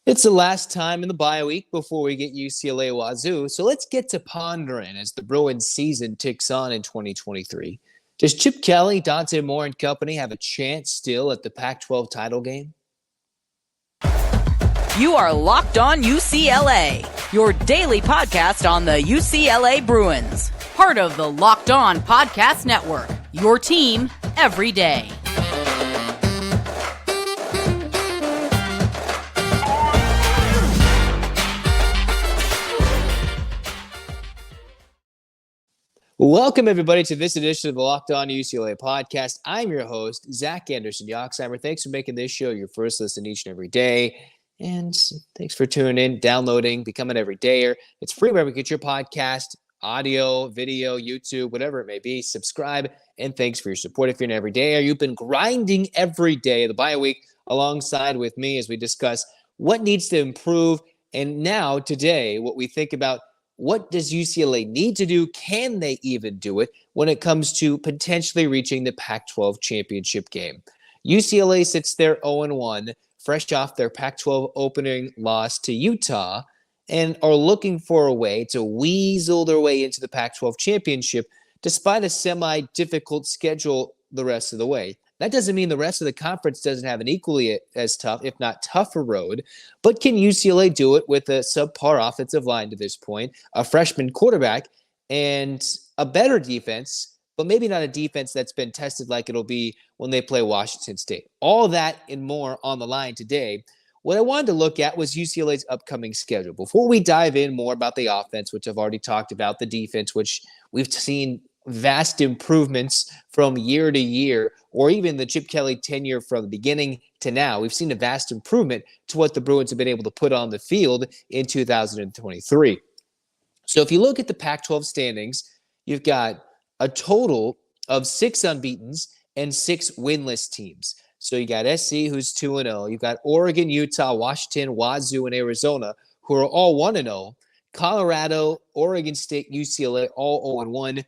It's the last time in the bye week before we get UCLA Wazoo, so let's get to pondering as the Bruins season ticks on in 2023. Does Chip Kelly, Dante and company have a chance still at the Pac-12 title game? You are Locked On UCLA, your daily podcast on the UCLA Bruins. Part of the Locked On Podcast Network, your team every day. Welcome, everybody, to this edition of the Locked On UCLA podcast. I'm your host, Zach Anderson-Yoxsimer. Thanks for making this show your first listen each and every day. And thanks for tuning in, downloading, becoming an everydayer. It's free wherever you get your podcast, audio, video, YouTube, whatever it may be. Subscribe, and thanks for your support. If you're an everydayer, you've been grinding every day of the bye week alongside with me as we discuss what needs to improve. And now, today, what we think about what does UCLA need to do? Can they even do it when it comes to potentially reaching the Pac-12 Championship Game? UCLA sits there 0-1, fresh off their Pac-12 opening loss to Utah, and are looking for a way to weasel their way into the Pac-12 Championship despite a semi-difficult schedule the rest of the way. That doesn't mean the rest of the conference doesn't have an equally as tough, if not tougher road. But can UCLA do it with a subpar offensive line to this point, a freshman quarterback, and a better defense, but maybe not a defense that's been tested like it'll be when they play Washington State? All that and more on the line today. What I wanted to look at was UCLA's upcoming schedule. Before we dive in more about the offense, which I've already talked about, the defense, which we've seen vast improvements from year to year, or even the Chip Kelly tenure from the beginning to now. We've seen a vast improvement to what the Bruins have been able to put on the field in 2023. So if you look at the Pac-12 standings, you've got a total of 6 unbeatens and 6 winless teams. So you got SC, who's 2-0. You've got Oregon, Utah, Washington, Wazoo, and Arizona, who are all 1-0. Colorado, Oregon State, UCLA, all 0-1.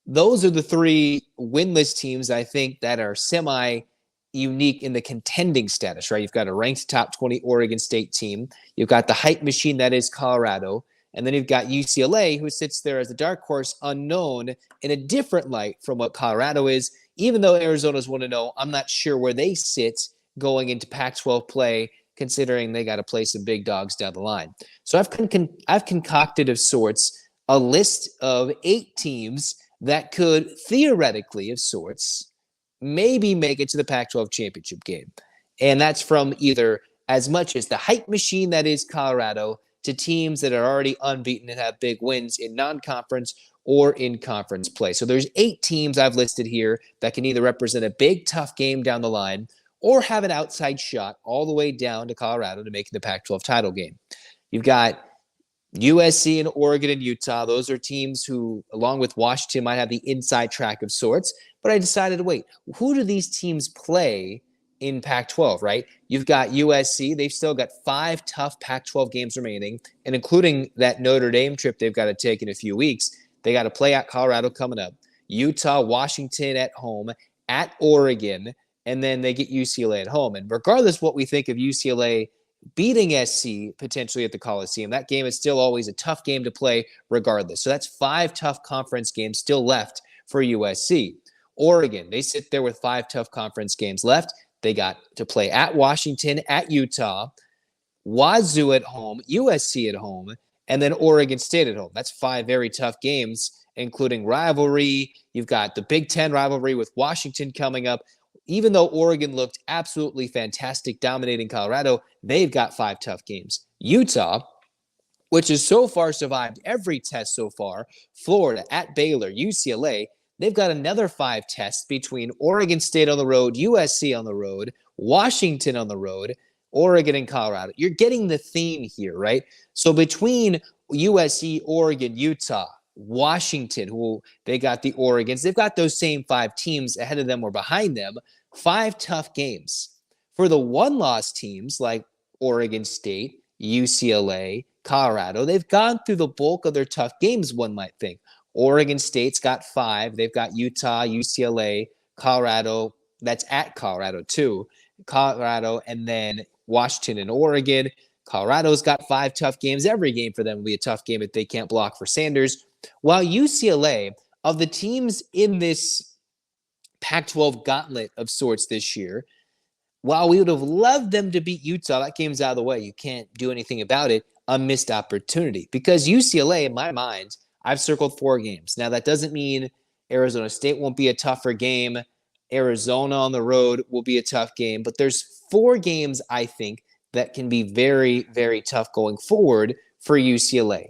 Those are the 3 winless teams, I think, that are semi-unique in the contending status, right? You've got a ranked top 20 Oregon State team. You've got the hype machine that is Colorado. And then you've got UCLA, who sits there as a dark horse, unknown, in a different light from what Colorado is. Even though Arizona's 1-0, I'm not sure where they sit going into Pac-12 play, considering they got to play some big dogs down the line. So I've concocted of sorts a list of 8 teams that could theoretically, of sorts, maybe make it to the Pac-12 championship game. And that's from either as much as the hype machine that is Colorado to teams that are already unbeaten and have big wins in non-conference or in conference play. So there's 8 teams I've listed here that can either represent a big, tough game down the line or have an outside shot all the way down to Colorado to make the Pac-12 title game. You've got USC and Oregon and Utah. Those are teams who, along with Washington, might have the inside track of sorts. But I decided to wait. Who do these teams play in Pac-12, right? You've got USC. They've still got 5 tough Pac-12 games remaining, and including that Notre Dame trip they've got to take in a few weeks. They got to play at Colorado coming up. Utah, Washington at home, at Oregon, and then they get UCLA at home. And regardless what we think of UCLA beating SC potentially at the Coliseum, that game is still always a tough game to play regardless. So that's 5 tough conference games still left for USC. Oregon, they sit there with 5 tough conference games left. They got to play at Washington, at Utah, Wazoo at home, USC at home, and then Oregon State at home. That's 5 very tough games, including rivalry. You've got the Big Ten rivalry with Washington coming up. Even though Oregon looked absolutely fantastic dominating Colorado, they've got 5 tough games. Utah, which has so far survived every test so far, Florida, at Baylor, UCLA, they've got another 5 tests between Oregon State on the road, USC on the road, Washington on the road, Oregon and Colorado. You're getting the theme here, right? So between USC, Oregon, Utah, Washington, who they got the Oregons, they've got those same 5 teams ahead of them or behind them, 5 tough games. For the one-loss teams like Oregon State, UCLA, Colorado, they've gone through the bulk of their tough games, one might think. Oregon State's got 5. They've got Utah, UCLA, Colorado. That's at Colorado, too. Colorado, and then Washington and Oregon. Colorado's got 5 tough games. Every game for them will be a tough game if they can't block for Sanders. While UCLA, of the teams in this Pac-12 gauntlet of sorts this year, while we would have loved them to beat Utah, that game's out of the way. You can't do anything about it. A missed opportunity. Because UCLA, in my mind, I've circled 4 games. Now, that doesn't mean Arizona State won't be a tougher game. Arizona on the road will be a tough game. But there's 4 games, I think, that can be very, very tough going forward for UCLA.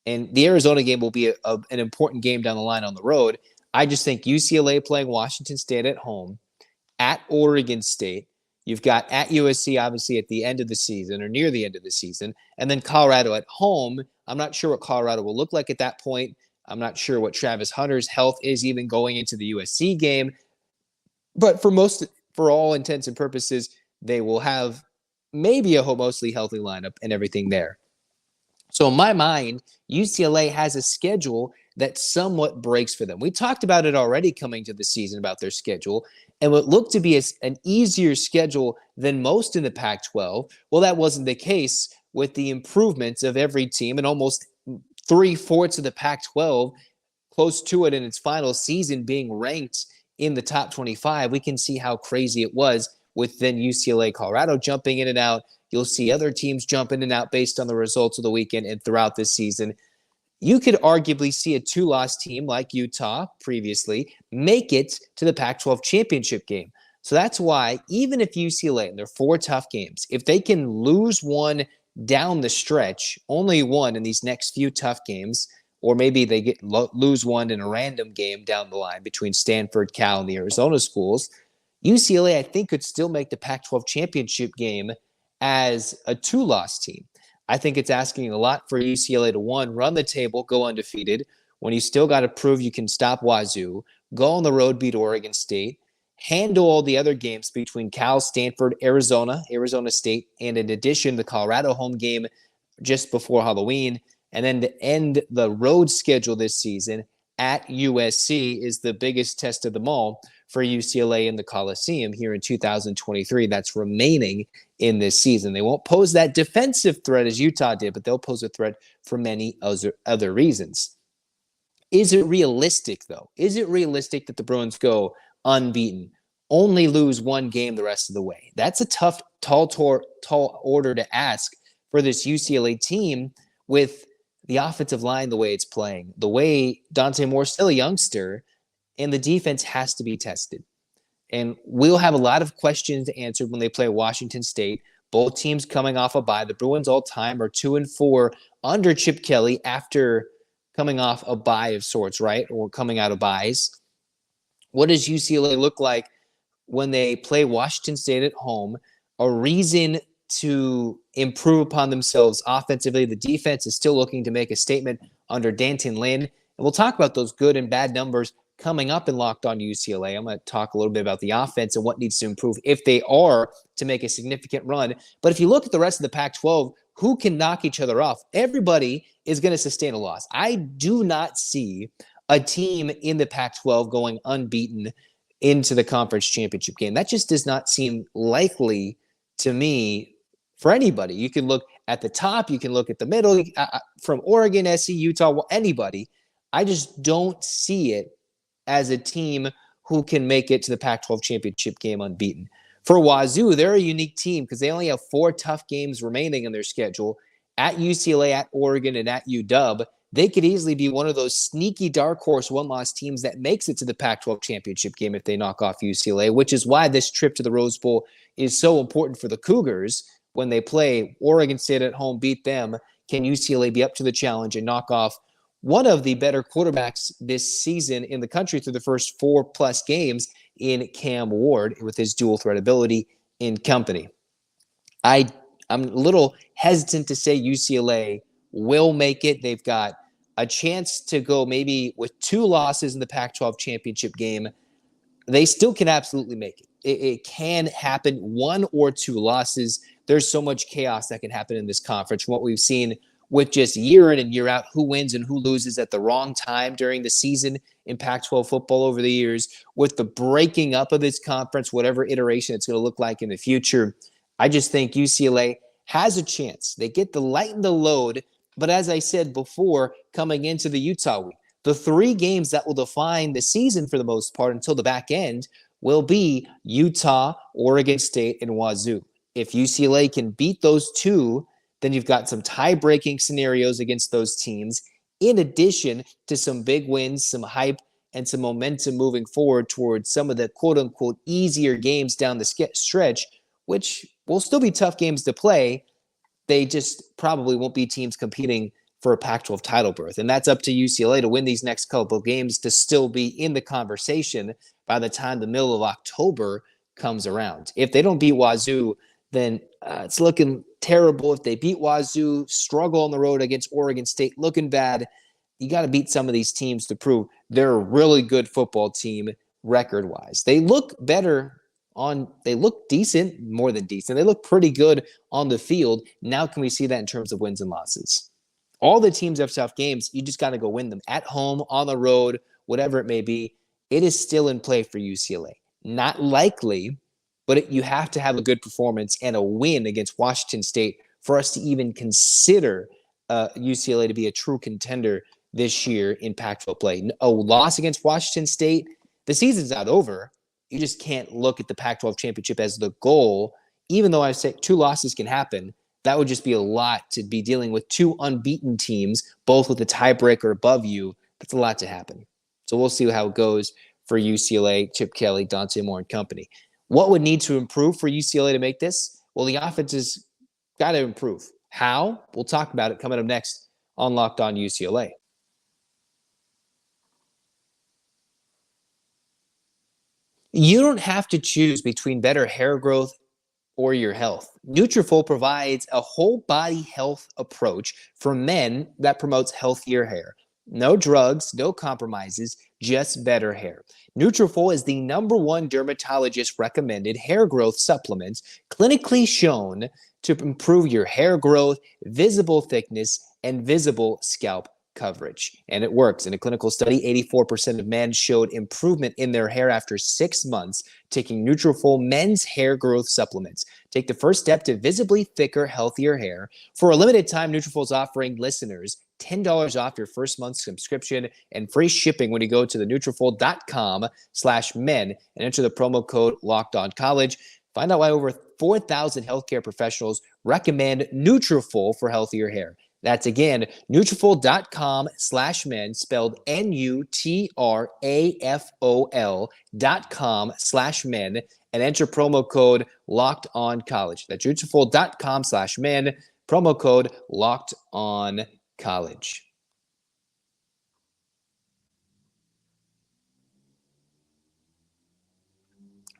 And the Arizona game will be an important game down the line on the road. I just think UCLA playing Washington State at home, at Oregon State. You've got at USC, obviously, at the end of the season or near the end of the season. And then Colorado at home. I'm not sure what Colorado will look like at that point. I'm not sure what Travis Hunter's health is even going into the USC game. But for all intents and purposes, they will have maybe a mostly healthy lineup and everything there. So in my mind, UCLA has a schedule that somewhat breaks for them. We talked about it already coming to the season about their schedule, and what looked to be an easier schedule than most in the Pac-12. Well, that wasn't the case with the improvements of every team, and almost 3/4 of the Pac-12, close to it in its final season, being ranked in the top 25. We can see how crazy it was with then UCLA, Colorado jumping in and out. You'll see other teams jump in and out based on the results of the weekend and throughout this season. You could arguably see a 2-loss team like Utah previously make it to the Pac-12 Championship Game. So that's why even if UCLA, and they're 4 tough games, if they can lose one down the stretch, only one in these next few tough games, or maybe they lose one in a random game down the line between Stanford, Cal, and the Arizona schools, UCLA, I think, could still make the Pac-12 Championship Game as a 2-loss team. I think it's asking a lot for UCLA to, one, run the table, go undefeated, when you still got to prove you can stop Wazoo, go on the road, beat Oregon State, handle all the other games between Cal, Stanford, Arizona State, and in addition, the Colorado home game just before Halloween, and then to end the road schedule this season at USC is the biggest test of them all for UCLA in the Coliseum here in 2023 that's remaining in this season. They won't pose that defensive threat as Utah did, but they'll pose a threat for many other reasons. Is it realistic, though? Is it realistic that the Bruins go unbeaten, only lose one game the rest of the way? That's a tough, tall order to ask for this UCLA team with the offensive line the way it's playing, the way Dante Moore's still a youngster, and the defense has to be tested. And we'll have a lot of questions answered when they play Washington State. Both teams coming off a bye. The Bruins all-time are 2-4 under Chip Kelly after coming off a bye of sorts, right? Or coming out of byes. What does UCLA look like when they play Washington State at home? A reason to improve upon themselves offensively. The defense is still looking to make a statement under Dante and Lynn. And we'll talk about those good and bad numbers coming up in Locked On UCLA. I'm going to talk a little bit about the offense and what needs to improve if they are to make a significant run. But if you look at the rest of the Pac-12, who can knock each other off? Everybody is going to sustain a loss. I do not see a team in the Pac-12 going unbeaten into the conference championship game. That just does not seem likely to me for anybody. You can look at the top, you can look at the middle, from Oregon, SC, Utah, anybody. I just don't see it as a team who can make it to the Pac-12 championship game unbeaten. For Wazoo, they're a unique team because they only have 4 tough games remaining in their schedule at UCLA, at Oregon, and at UW. They could easily be one of those sneaky dark horse 1-loss teams that makes it to the Pac-12 championship game if they knock off UCLA, which is why this trip to the Rose Bowl is so important for the Cougars. When they play Oregon State at home, beat them, can UCLA be up to the challenge and knock off one of the better quarterbacks this season in the country through the first 4+ games in Cam Ward with his dual threat ability in company? I'm a little hesitant to say UCLA will make it. They've got a chance to go maybe with 2 losses in the Pac-12 championship game. They still can absolutely make it. It can happen, 1 or 2 losses. There's so much chaos that can happen in this conference from what we've seen with just year in and year out, who wins and who loses at the wrong time during the season in Pac-12 football over the years, with the breaking up of this conference, whatever iteration it's going to look like in the future. I just think UCLA has a chance. They get to lighten the load. But as I said before, coming into the Utah week, the 3 games that will define the season for the most part until the back end will be Utah, Oregon State, and Wazoo. If UCLA can beat those 2, then you've got some tie-breaking scenarios against those teams, in addition to some big wins, some hype, and some momentum moving forward towards some of the quote-unquote easier games down the stretch, which will still be tough games to play. They just probably won't be teams competing for a Pac-12 title berth. And that's up to UCLA to win these next couple of games to still be in the conversation by the time the middle of October comes around. If they don't beat Wazoo, then it's looking terrible. If they beat Wazoo, struggle on the road against Oregon State, looking bad. You got to beat some of these teams to prove they're a really good football team record-wise. They look they look decent, more than decent. They look pretty good on the field. Now can we see that in terms of wins and losses? All the teams have tough games. You just got to go win them at home, on the road, whatever it may be. It is still in play for UCLA. Not likely, but you have to have a good performance and a win against Washington State for us to even consider UCLA to be a true contender this year in Pac-12 play. A loss against Washington State, the season's not over. You just can't look at the Pac-12 championship as the goal. Even though I say 2 losses can happen, that would just be a lot to be dealing with 2 unbeaten teams, both with a tiebreaker above you. That's a lot to happen. So we'll see how it goes for UCLA, Chip Kelly, Dante Moore, and company. What would need to improve for UCLA to make this? Well, the offense has got to improve. How? We'll talk about it coming up next on Locked On UCLA. You don't have to choose between better hair growth or your health. Nutrafol provides a whole body health approach for men that promotes healthier hair. No drugs, no compromises, just better hair. Nutrafol is the #1 dermatologist recommended hair growth supplement, clinically shown to improve your hair growth, visible thickness, and visible scalp coverage. And it works. In a clinical study, 84% of men showed improvement in their hair after 6 months taking Nutrafol men's hair growth supplements. Take the first step to visibly thicker, healthier hair. For a limited time, Nutrafol is offering listeners $10 off your first month's subscription and free shipping when you go to the Nutrafol.com/men and enter the promo code LOCKEDONCollege. Find out why over 4,000 healthcare professionals recommend Nutrafol for healthier hair. That's again, Nutrafol.com/men, spelled Nutrafol.com/men, and enter promo code LOCKEDONCollege. That's Nutrafol.com/men, promo code LOCKEDONCollege.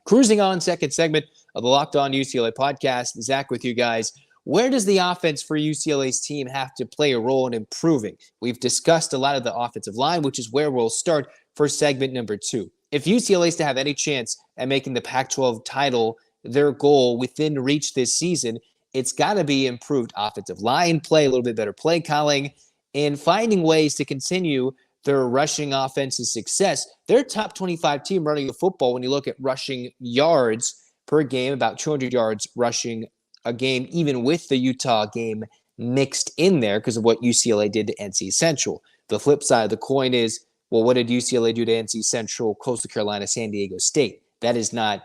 Cruising on, second segment of the Locked On UCLA podcast. Zach with you guys. Where does the offense for UCLA's team have to play a role in improving? We've discussed a lot of the offensive line, which is where we'll start for segment number 2. If UCLA is to have any chance at making the Pac-12 title their goal within reach this season, it's got to be improved offensive line play, a little bit better play calling, and finding ways to continue their rushing offense's success. They're a top 25 team running the football when you look at rushing yards per game, about 200 yards rushing a game, even with the Utah game mixed in there because of what UCLA did to NC Central. The flip side of the coin is, well, what did UCLA do to NC Central, Coastal Carolina, San Diego State? That is not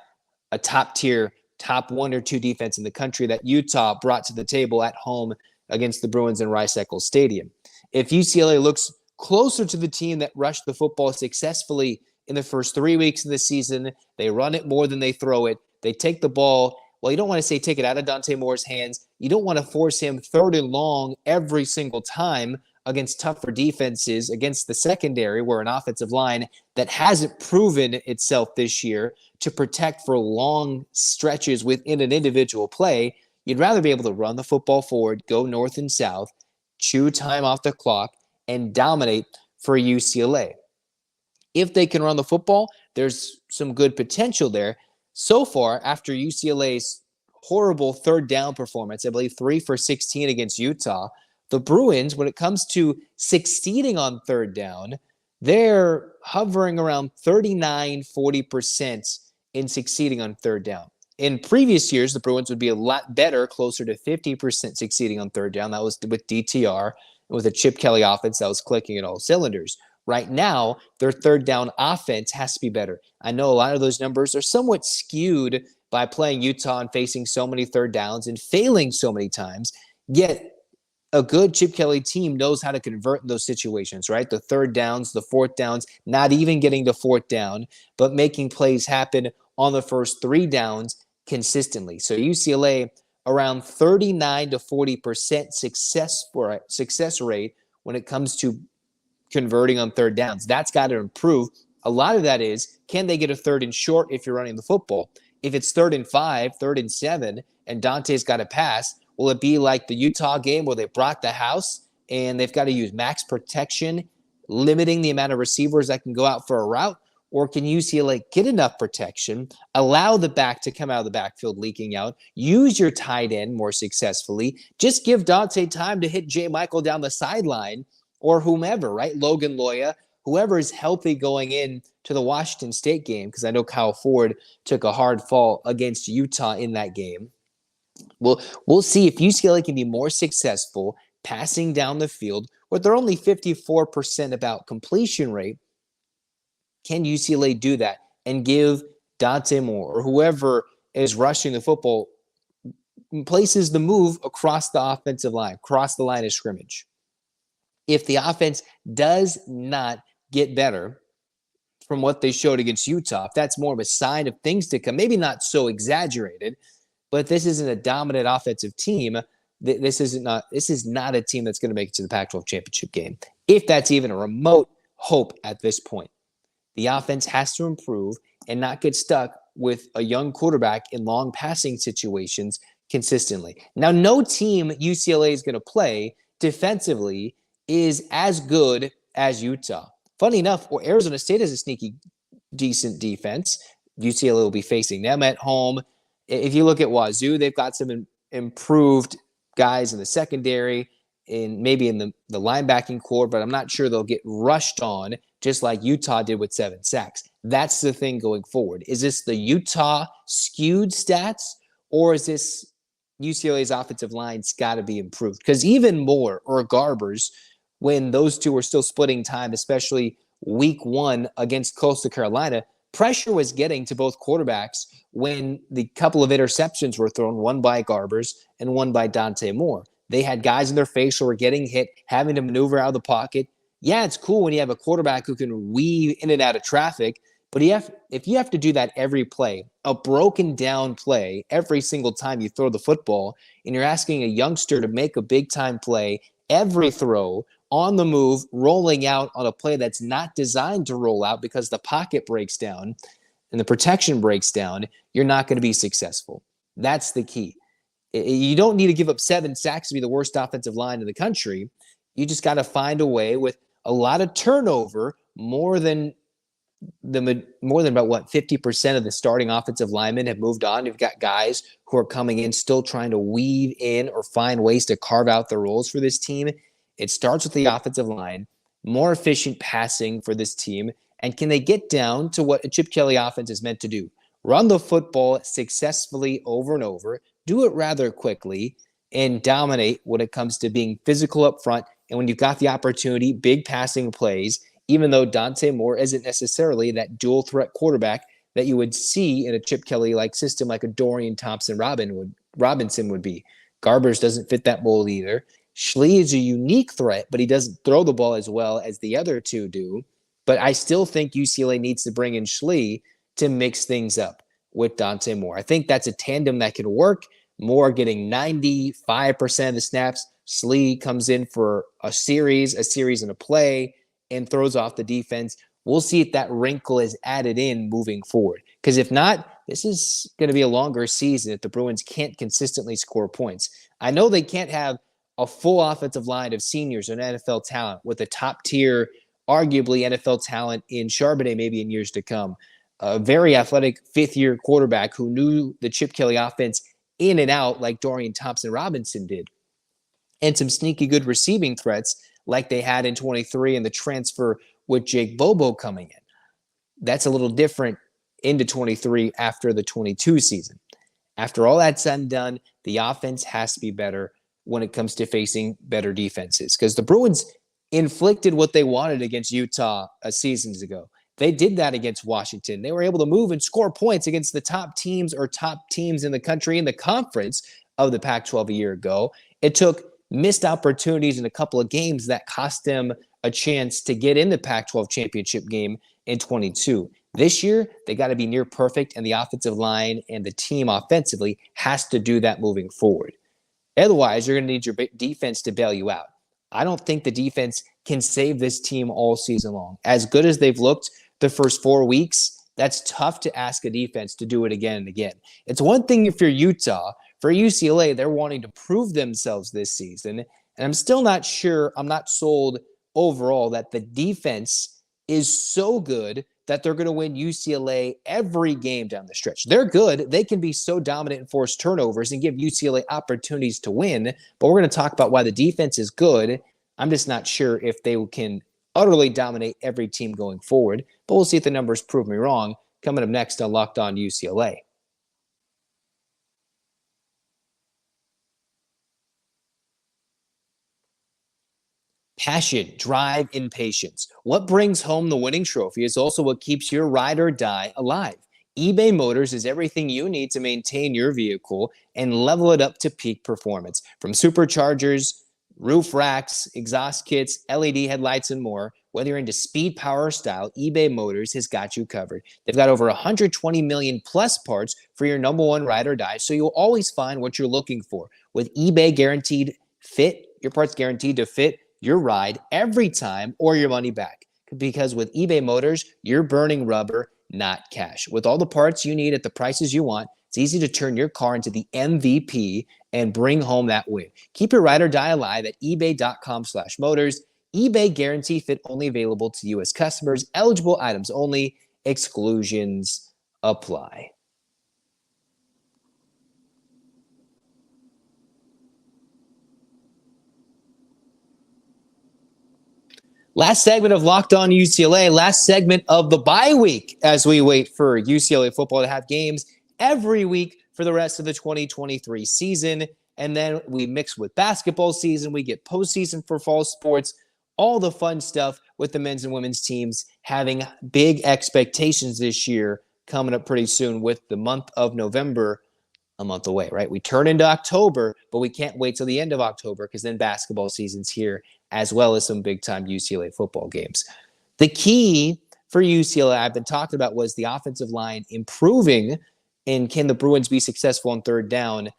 a top-tier, top 1 or 2 defense in the country that Utah brought to the table at home against the Bruins in Rice-Eccles Stadium. If UCLA looks closer to the team that rushed the football successfully in the first 3 weeks of the season, they run it more than they throw it, they take the ball. Well, you don't want to say take it out of Dante Moore's hands. You don't want to force him 3rd and long every single time against tougher defenses, against the secondary, where an offensive line that hasn't proven itself this year to protect for long stretches within an individual play. You'd rather be able to run the football forward, go north and south, chew time off the clock, and dominate for UCLA. If they can run the football, there's some good potential there. So far, after UCLA's horrible 3rd down performance, I believe 3 for 16 against Utah, the Bruins, when it comes to succeeding on 3rd down, they're hovering around 39-40% in succeeding on 3rd down. In previous years, the Bruins would be a lot better, closer to 50% succeeding on third down. That was with DTR, and with a Chip Kelly offense that was clicking at all cylinders. Right now, their third down offense has to be better. I know a lot of those numbers are somewhat skewed by playing Utah and facing so many third downs and failing so many times, yet a good Chip Kelly team knows how to convert those situations, right? The third downs, the fourth downs, not even getting to fourth down, but making plays happen on the first three downs consistently. So UCLA around 39 to 40% success rate when it comes to converting on third downs. That's got to improve. A lot of that is, can they get a third and short if you're running the football? If it's 3rd and 5, 3rd and 7, and Dante's got to pass, will it be like the Utah game where they brought the house and they've got to use max protection, limiting the amount of receivers that can go out for a route? Or can UCLA get enough protection, allow the back to come out of the backfield leaking out, use your tight end more successfully, just give Dante time to hit Jase Medical down the sideline or whomever, right? Logan Loya, whoever is healthy going in to the Washington State game, because I know Kyle Ford took a hard fall against Utah in that game. We'll see if UCLA can be more successful passing down the field, where they're only 54% about completion rate. Can UCLA do that and give Dante Moore or whoever is rushing the football places the move across the offensive line, across the line of scrimmage? If the offense does not get better from what they showed against Utah, if that's more of a sign of things to come, maybe not so exaggerated, but this isn't a dominant offensive team. This is not a team that's going to make it to the Pac-12 Championship Game, if that's even a remote hope at this point. The offense has to improve and not get stuck with a young quarterback in long passing situations consistently. Now, no team UCLA is going to play defensively is as good as Utah. Funny enough, Arizona State has a sneaky, decent defense. UCLA will be facing them at home. If you look at Wazoo, they've got some improved guys in the secondary and maybe in the linebacking core, but I'm not sure they'll get rushed on just like Utah did with 7 sacks. That's the thing going forward. Is this the Utah skewed stats, or is this UCLA's offensive line's got to be improved? Because even Moore or Garbers, when those two were still splitting time, especially week 1 against Coastal Carolina, pressure was getting to both quarterbacks when the couple of interceptions were thrown, one by Garbers and one by Dante Moore. They had guys in their face who were getting hit, having to maneuver out of the pocket. Yeah, it's cool when you have a quarterback who can weave in and out of traffic, but if you have to do that every play, a broken down play every single time you throw the football, and you're asking a youngster to make a big time play every throw, on the move, rolling out on a play that's not designed to roll out because the pocket breaks down and the protection breaks down, you're not going to be successful. That's the key. You don't need to give up 7 sacks to be the worst offensive line in the country. You just got to find a way with a lot of turnover, more than about 50% of the starting offensive linemen have moved on. You've got guys who are coming in still trying to weave in or find ways to carve out the roles for this team. It starts with the offensive line, more efficient passing for this team, and can they get down to what a Chip Kelly offense is meant to do? Run the football successfully over and over, do it rather quickly, and dominate when it comes to being physical up front. And when you've got the opportunity, big passing plays, even though Dante Moore isn't necessarily that dual threat quarterback that you would see in a Chip Kelly-like system like a Dorian Robinson would be. Garbers doesn't fit that mold either. Schlee is a unique threat, but he doesn't throw the ball as well as the other two do. But I still think UCLA needs to bring in Schlee to mix things up with Dante Moore. I think that's a tandem that could work. Moore getting 95% of the snaps. Schlee comes in for a series and a play, and throws off the defense. We'll see if that wrinkle is added in moving forward. Because if not, this is going to be a longer season if the Bruins can't consistently score points. I know they can't have a full offensive line of seniors and NFL talent with a top-tier, arguably NFL talent in Charbonnet maybe in years to come. A very athletic fifth-year quarterback who knew the Chip Kelly offense in and out like Dorian Thompson-Robinson did. And some sneaky good receiving threats like they had in 23 and the transfer with Jake Bobo coming in. That's a little different into 23 after the 22 season. After all that's said and done, the offense has to be better when it comes to facing better defenses, because the Bruins inflicted what they wanted against Utah seasons ago. They did that against Washington. They were able to move and score points against the top teams in the country in the conference of the Pac-12 a year ago. It took missed opportunities in a couple of games that cost them a chance to get in the Pac-12 Championship Game in 22. This year, they got to be near perfect, and the offensive line and the team offensively has to do that moving forward. Otherwise, you're going to need your defense to bail you out. I don't think the defense can save this team all season long. As good as they've looked the first 4 weeks, that's tough to ask a defense to do it again and again. It's one thing if you're Utah. For UCLA, they're wanting to prove themselves this season, and I'm still not sure, I'm not sold overall that the defense is so good that they're going to win UCLA every game down the stretch. They're good. They can be so dominant and force turnovers and give UCLA opportunities to win, but we're going to talk about why the defense is good. I'm just not sure if they can utterly dominate every team going forward, but we'll see if the numbers prove me wrong. Coming up next on Locked On UCLA. Passion, drive, and patience. What brings home the winning trophy is also what keeps your ride or die alive. eBay Motors is everything you need to maintain your vehicle and level it up to peak performance. From superchargers, roof racks, exhaust kits, LED headlights, and more, whether you're into speed, power, or style, eBay Motors has got you covered. They've got over 120 million plus parts for your number one ride or die, so you'll always find what you're looking for. With eBay Guaranteed Fit, your parts guaranteed to fit your ride every time or your money back. Because with eBay Motors, you're burning rubber, not cash. With all the parts you need at the prices you want, it's easy to turn your car into the MVP and bring home that win. Keep your ride or die alive at ebay.com/motors. eBay Guarantee Fit only available to U.S. customers. Eligible items only. Exclusions apply. Last segment of Locked On UCLA, last segment of the bye week as we wait for UCLA football to have games every week for the rest of the 2023 season. And then we mix with basketball season. We get postseason for fall sports, all the fun stuff with the men's and women's teams having big expectations this year coming up pretty soon with the month of November a month away, right? We turn into October, but we can't wait till the end of October because then basketball season's here, as well as some big-time UCLA football games. The key for UCLA I've been talking about was the offensive line improving, and can the Bruins be successful on third down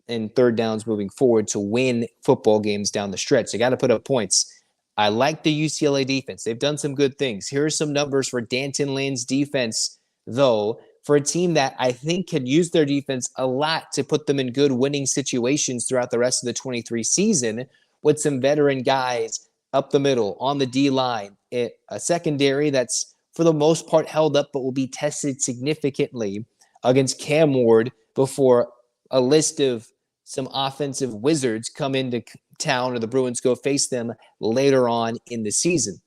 and third downs moving forward to win football games down the stretch? They got to put up points. I like the UCLA defense. They've done some good things. Here are some numbers for Danton Lynn's defense, though, for a team that I think could use their defense a lot to put them in good winning situations throughout the rest of the 23 season with some veteran guys up the middle on the D-line, a secondary that's for the most part held up but will be tested significantly against Cam Ward before a list of some offensive wizards come into town or the Bruins go face them later on in the season.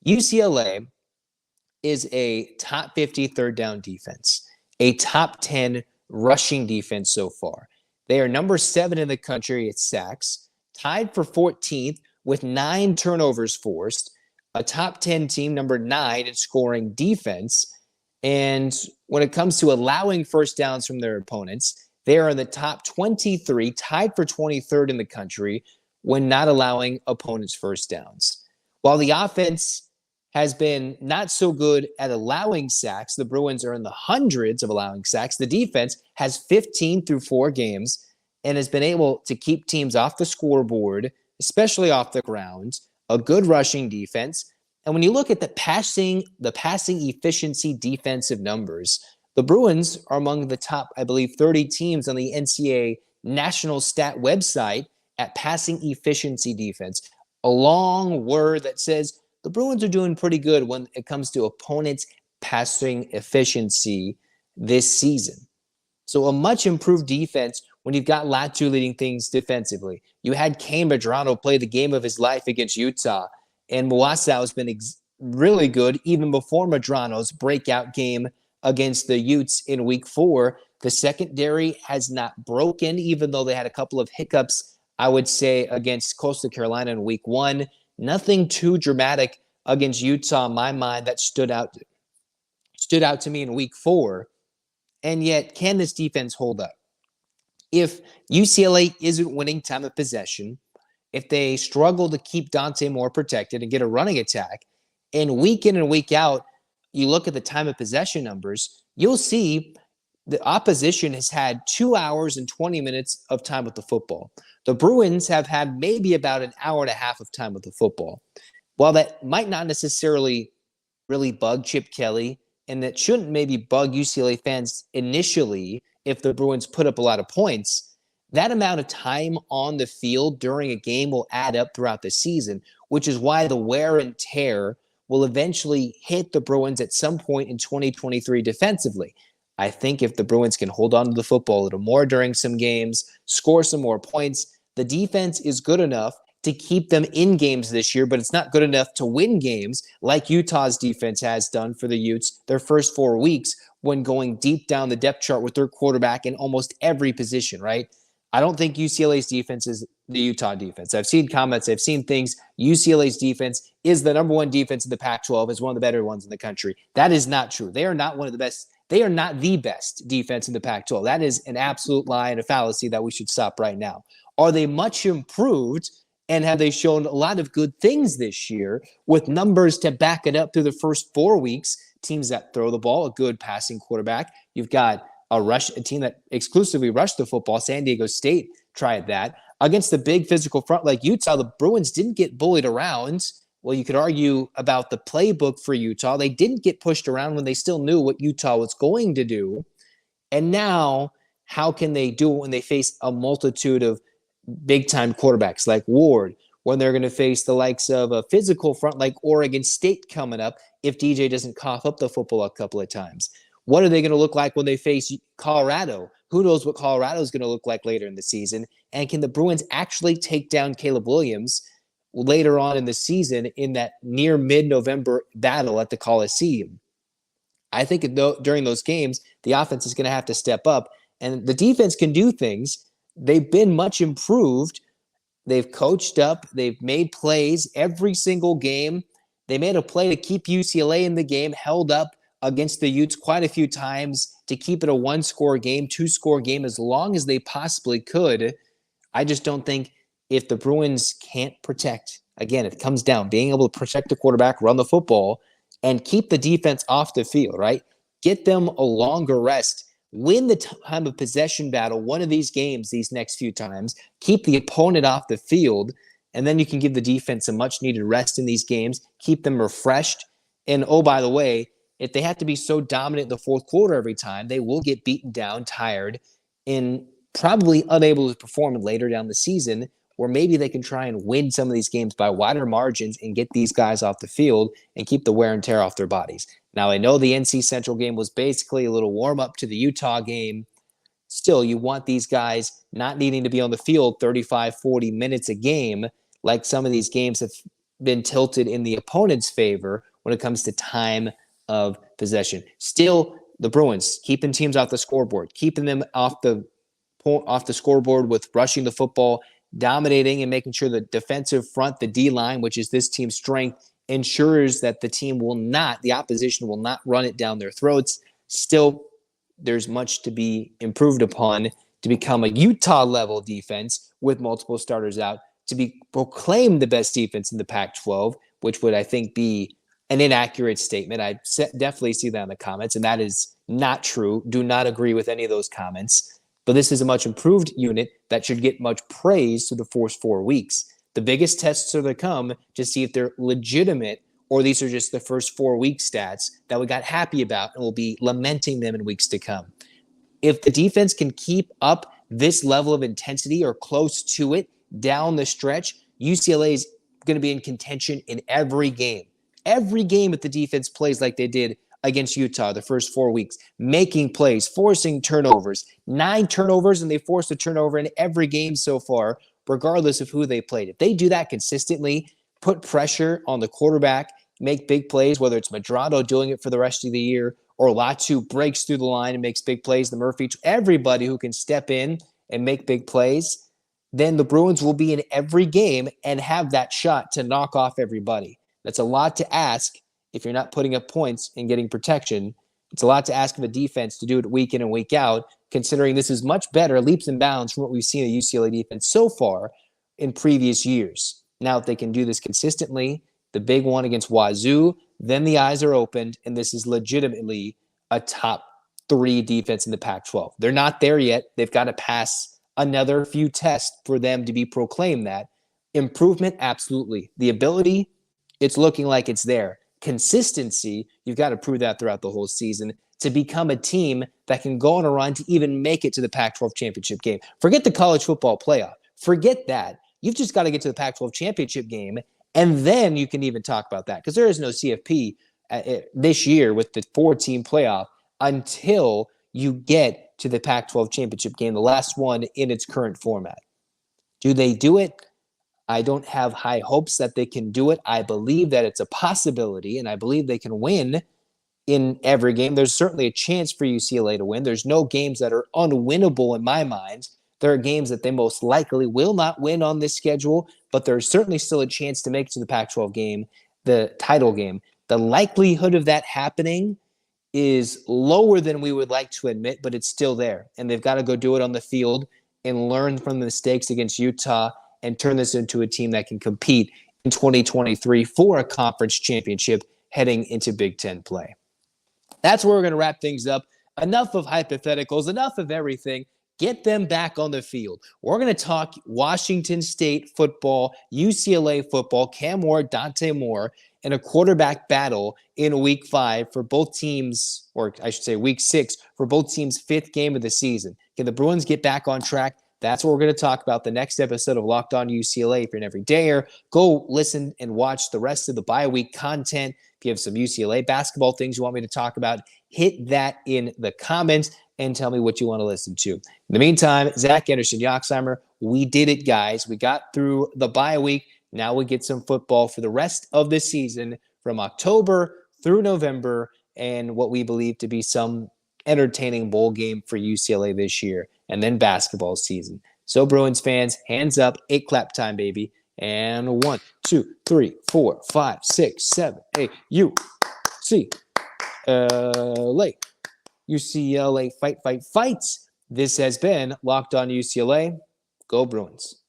UCLA is a top 50 third down defense, a top 10 rushing defense so far. They are number 7 in the country at sacks, tied for 14th with 9 turnovers forced, a top 10 team, number 9 in scoring defense. And when it comes to allowing first downs from their opponents, they are in the top 23, tied for 23rd in the country when not allowing opponents first downs. While the offense has been not so good at allowing sacks, the Bruins are in the hundreds of allowing sacks. The defense has 15 through 4 games and has been able to keep teams off the scoreboard, especially off the ground, a good rushing defense. And when you look at the passing efficiency defensive numbers, the Bruins are among the top, I believe, 30 teams on the NCAA national stat website at passing efficiency defense. A long word that says the Bruins are doing pretty good when it comes to opponents' passing efficiency this season. So a much improved defense when you've got Latu leading things defensively. You had Kane Medrano play the game of his life against Utah, and Mwasau has been really good even before Medrano's breakout game against the Utes in week 4. The secondary has not broken, even though they had a couple of hiccups, I would say, against Coastal Carolina in week 1. Nothing too dramatic against Utah in my mind that stood out to me in week 4. And yet, can this defense hold up? If UCLA isn't winning time of possession, if they struggle to keep Dante more protected and get a running attack, and week in and week out, you look at the time of possession numbers, you'll see the opposition has had 2 hours and 20 minutes of time with the football. The Bruins have had maybe about an hour and a half of time with the football. While that might not necessarily really bug Chip Kelly, and that shouldn't maybe bug UCLA fans initially if the Bruins put up a lot of points, that amount of time on the field during a game will add up throughout the season, which is why the wear and tear will eventually hit the Bruins at some point in 2023 defensively. I think if the Bruins can hold on to the football a little more during some games, score some more points, the defense is good enough to keep them in games this year, but it's not good enough to win games like Utah's defense has done for the Utes their first 4 weeks when going deep down the depth chart with their quarterback in almost every position, right? I don't think UCLA's defense is the Utah defense. I've seen comments, I've seen things. UCLA's defense is the number one defense in the Pac-12, is one of the better ones in the country. That is not true. They are not one of the best. They are not the best defense in the Pac-12. That is an absolute lie and a fallacy that we should stop right now. Are they much improved? And have they shown a lot of good things this year with numbers to back it up through the first 4 weeks? Teams that throw the ball, a good passing quarterback. You've got a team that exclusively rushed the football. San Diego State tried that. Against the big physical front like Utah, the Bruins didn't get bullied around. Well, you could argue about the playbook for Utah. They didn't get pushed around when they still knew what Utah was going to do. And now, how can they do it when they face a multitude of big-time quarterbacks like Ward, when they're going to face the likes of a physical front like Oregon State coming up if DJ doesn't cough up the football a couple of times? What are they going to look like when they face Colorado? Who knows what Colorado is going to look like later in the season? And can the Bruins actually take down Caleb Williams later on in the season in that near mid-November battle at the Coliseum? I think during those games, the offense is going to have to step up, and the defense can do things. They've been much improved. They've coached up. They've made plays every single game. They made a play to keep UCLA in the game, held up against the Utes quite a few times to keep it a 1-score game, 2-score game as long as they possibly could. I just don't think if the Bruins can't protect, again, it comes down being able to protect the quarterback, run the football, and keep the defense off the field, right? Get them a longer rest. Win the time of possession battle, one of these games, these next few times, keep the opponent off the field, and then you can give the defense a much-needed rest in these games, keep them refreshed. And, oh, by the way, if they have to be so dominant in the fourth quarter every time, they will get beaten down, tired, and probably unable to perform later down the season, where maybe they can try and win some of these games by wider margins and get these guys off the field and keep the wear and tear off their bodies. Now, I know the NC Central game was basically a little warm-up to the Utah game. Still, you want these guys not needing to be on the field 35, 40 minutes a game, like some of these games have been tilted in the opponent's favor when it comes to time of possession. Still, the Bruins keeping teams off the scoreboard, keeping them off the scoreboard with rushing the football, dominating and making sure the defensive front, the D-line, which is this team's strength, ensures that the opposition will not run it down their throats. Still, there's much to be improved upon to become a Utah-level defense with multiple starters out, to be proclaimed the best defense in the Pac-12, which would, I think, be an inaccurate statement. I definitely see that in the comments, and that is not true. Do not agree with any of those comments. But this is a much improved unit that should get much praise through the first 4 weeks. The biggest tests are to come to see if they're legitimate, or these are just the first 4 week stats that we got happy about and we'll be lamenting them in weeks to come. If the defense can keep up this level of intensity or close to it down the stretch, UCLA is going to be in contention in every game. Every game if the defense plays like they did against Utah the first 4 weeks, making plays, forcing turnovers, 9 turnovers, and they forced a turnover in every game so far, regardless of who they played. If they do that consistently, put pressure on the quarterback, make big plays, whether it's Madrado doing it for the rest of the year or Latu breaks through the line and makes big plays, the Murphy, everybody who can step in and make big plays, then the Bruins will be in every game and have that shot to knock off everybody. That's a lot to ask if you're not putting up points and getting protection. It's a lot to ask of a defense to do it week in and week out, considering this is much better, leaps and bounds from what we've seen the UCLA defense so far in previous years. Now, if they can do this consistently, the big one against Wazoo, then the eyes are opened, and this is legitimately a top 3 defense in the Pac-12. They're not there yet. They've got to pass another few tests for them to be proclaimed that. Improvement, absolutely. The ability, it's looking like it's there. Consistency, you've got to prove that throughout the whole season to become a team that can go on a run to even make it to the Pac-12 Championship Game. Forget the college football playoff. Forget that. You've just got to get to the Pac-12 Championship Game, and then you can even talk about that, because there is no CFP this year with the 4-team playoff until you get to the Pac-12 Championship Game, the last one in its current format. Do they do it? I don't have high hopes that they can do it. I believe that it's a possibility, and I believe they can win in every game. There's certainly a chance for UCLA to win. There's no games that are unwinnable in my mind. There are games that they most likely will not win on this schedule, but there's certainly still a chance to make it to the Pac-12 game, the title game. The likelihood of that happening is lower than we would like to admit, but it's still there. And they've got to go do it on the field and learn from the mistakes against Utah and turn this into a team that can compete in 2023 for a conference championship heading into Big Ten play. That's where we're going to wrap things up. Enough of hypotheticals, enough of everything. Get them back on the field. We're going to talk Washington State football, UCLA football, Cam Moore, Dante Moore, and a quarterback battle in Week 5 for both teams, or I should say Week 6, for both teams' 5th game of the season. Can the Bruins get back on track? That's what we're going to talk about the next episode of Locked On UCLA. If you're an everydayer, go listen and watch the rest of the bye week content. If you have some UCLA basketball things you want me to talk about, hit that in the comments and tell me what you want to listen to. In the meantime, Zach Anderson-Yoxsimer, we did it, guys. We got through the bye week. Now we get some football for the rest of the season from October through November and what we believe to be some entertaining bowl game for UCLA this year, and then basketball season. So Bruins fans, hands up, 8 clap time, baby. And 1, 2, 3, 4, 5, 6, 7, 8, UCLA. UCLA fight, fight, fights. This has been Locked On UCLA. Go Bruins.